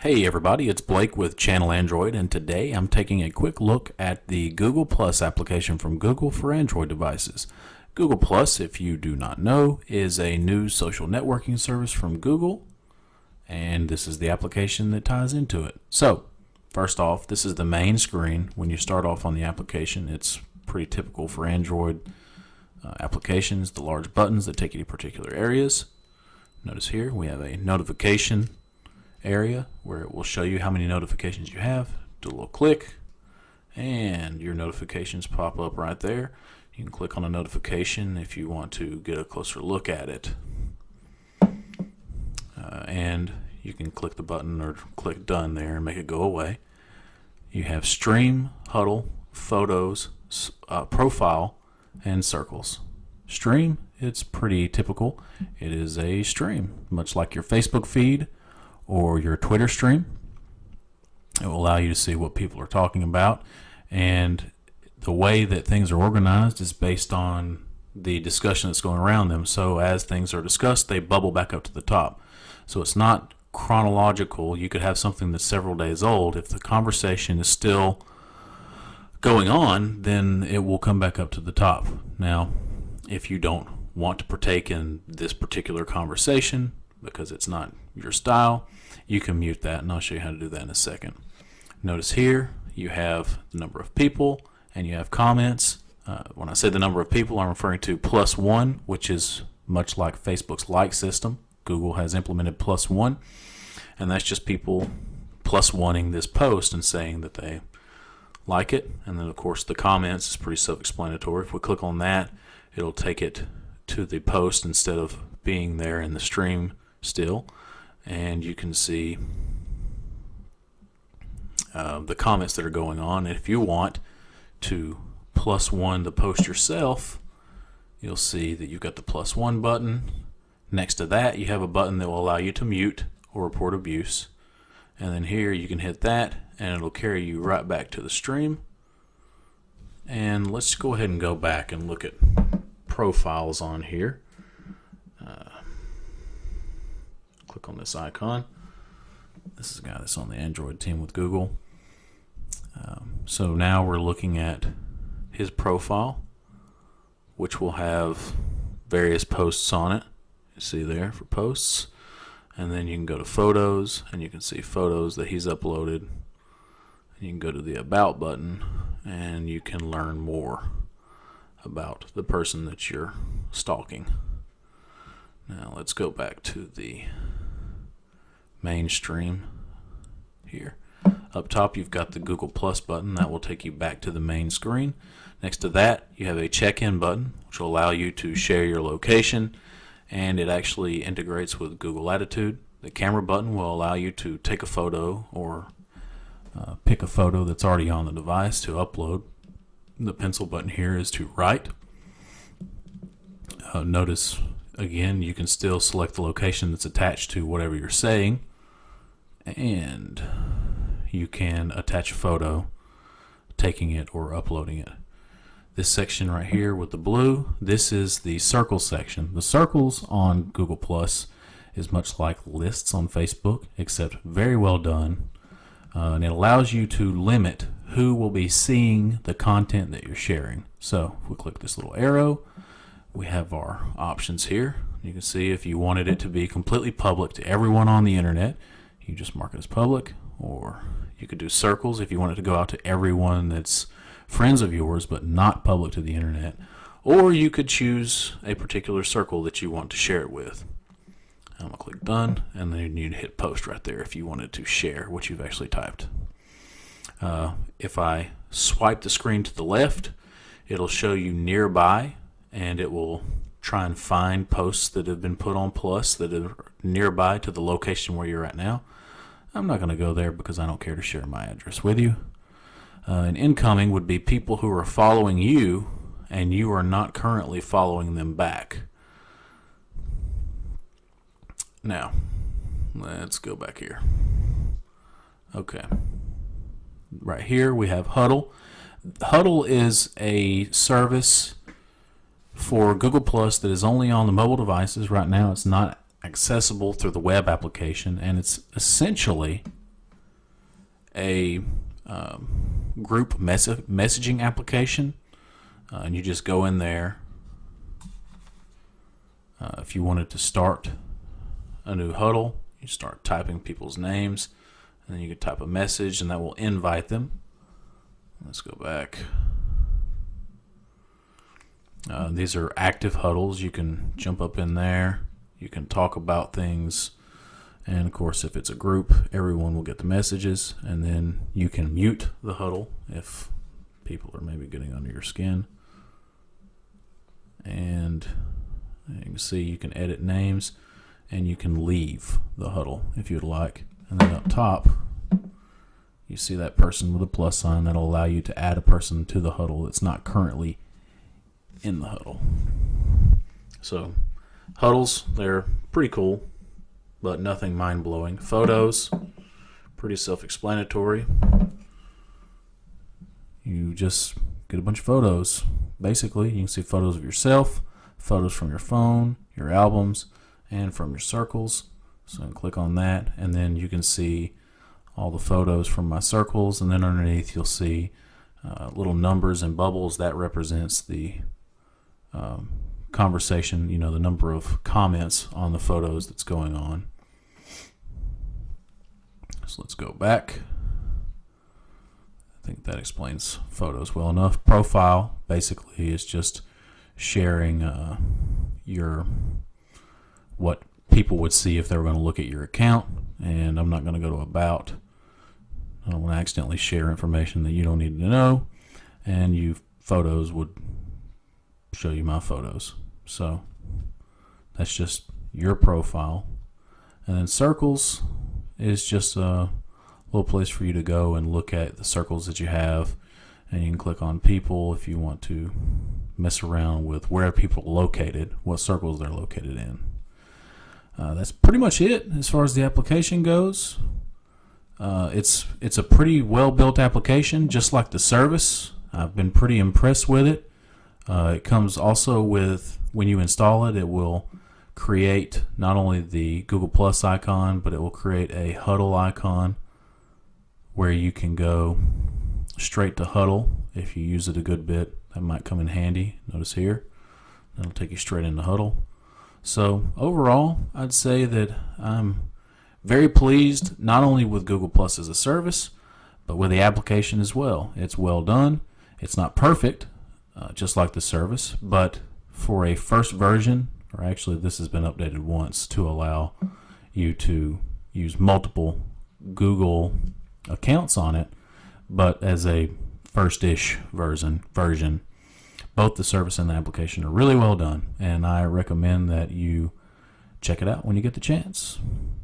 Hey everybody, it's Blake with Channel Android, and today I'm taking a quick look at the Google Plus application from Google for Android devices. Google Plus, if you do not know, is a new social networking service from Google, and this is the application that ties into it. So, first off, this is the main screen. When you start off on the application, it's pretty typical for Android applications, the large buttons that take you to particular areas. Notice here we have a notification area where it will show you how many notifications you have. Do a little click and your notifications pop up right there. You can click on a notification if you want to get a closer look at it, and you can click the button or click done there and make it go away. You have stream, huddle, photos, profile, and circles. Stream, it's pretty typical. It is a stream, much like your Facebook feed or your Twitter stream. It will allow you to see what people are talking about, and the way that things are organized is based on the discussion that's going around them. So as things are discussed, they bubble back up to the top. So it's not chronological. You could have something that's several days old. If the conversation is still going on, then it will come back up to the top. Now, if you don't want to partake in this particular conversation because it's not your style, you can mute that, and I'll show you how to do that in a second. Notice here you have the number of people and you have comments. When I say the number of people, I'm referring to +1, which is much like Facebook's like system. Google has implemented +1, and that's just people +1ing this post and saying that they like it. And then of course the comments is pretty self-explanatory. If we click on that, it'll take it to the post instead of being there in the stream still, and you can see the comments that are going on. And if you want to +1 the post yourself, you'll see that you've got the +1 button. Next to that, you have a button that will allow you to mute or report abuse, and then here you can hit that and it'll carry you right back to the stream. And let's go ahead and go back and look at profiles on here. Click on this icon. This is a guy that's on the Android team with Google. So now we're looking at his profile, which will have various posts on it. You see there for posts, and then you can go to photos and you can see photos that he's uploaded. You can go to the About button and you can learn more about the person that you're stalking. Now let's go back to the mainstream here. Up top you've got the Google Plus button that will take you back to the main screen. Next to that you have a check-in button which will allow you to share your location, and it actually integrates with Google Attitude. The camera button will allow you to take a photo or pick a photo that's already on the device to upload. The pencil button here is to write. Notice again you can still select the location that's attached to whatever you're saying, and you can attach a photo, taking it or uploading it. This section right here with the blue, this is the circle section. The circles on Google Plus is much like lists on Facebook, except very well done, and it allows you to limit who will be seeing the content that you're sharing. So if we click this little arrow, we have our options here. You can see if you wanted it to be completely public to everyone on the internet, you just mark it as public, or you could do circles if you want it to go out to everyone that's friends of yours but not public to the internet, or you could choose a particular circle that you want to share it with. I'm going to click done, and then you'd hit post right there if you wanted to share what you've actually typed. If I swipe the screen to the left, it'll show you nearby, and it will try and find posts that have been put on Plus that are nearby to the location where you're at now. I'm not going to go there because I don't care to share my address with you. And incoming would be people who are following you and you are not currently following them back. Now, let's go back here. Okay. Right here we have Huddle. Huddle is a service for Google Plus that is only on the mobile devices. Right now it's not accessible through the web application, and it's essentially a group messaging application, and you just go in there. If you wanted to start a new huddle, you start typing people's names, and then you can type a message, and that will invite them. Let's go back. These are active huddles. You can jump up in there. You can talk about things. And of course, if it's a group, everyone will get the messages. And then you can mute the huddle if people are maybe getting under your skin. And you can see you can edit names, and you can leave the huddle if you'd like. And then up top, you see that person with a plus sign. That'll allow you to add a person to the huddle that's not currently in the huddle. So huddles, they're pretty cool, but nothing mind-blowing. Photos, pretty self-explanatory. You just get a bunch of photos. Basically, you can see photos of yourself, photos from your phone, your albums, and from your circles. So click on that, and then you can see all the photos from my circles, and then underneath you'll see little numbers and bubbles. That represents the conversation, the number of comments on the photos that's going on. So let's go back. I think that explains photos well enough. Profile basically is just sharing what people would see if they were going to look at your account. And I'm not going to go to about. I don't want to accidentally share information that you don't need to know. And photos would show you my photos. So that's just your profile. And then circles is just a little place for you to go and look at the circles that you have. And you can click on people if you want to mess around with where people are located, what circles they're located in. That's pretty much it as far as the application goes. It's a pretty well-built application, just like the service. I've been pretty impressed with it. It comes also with, when you install it, it will create not only the Google Plus icon, but it will create a Huddle icon where you can go straight to Huddle if you use it a good bit. That might come in handy. Notice here, that'll take you straight into Huddle. So overall, I'd say that I'm very pleased not only with Google Plus as a service, but with the application as well. It's well done. It's not perfect, just like the service, but for a first version, or actually this has been updated once to allow you to use multiple Google accounts on it, but as a first-ish version, both the service and the application are really well done, and I recommend that you check it out when you get the chance.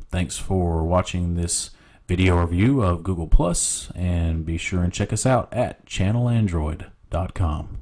Thanks for watching this video review of Google Plus, and be sure and check us out at channelandroid.com.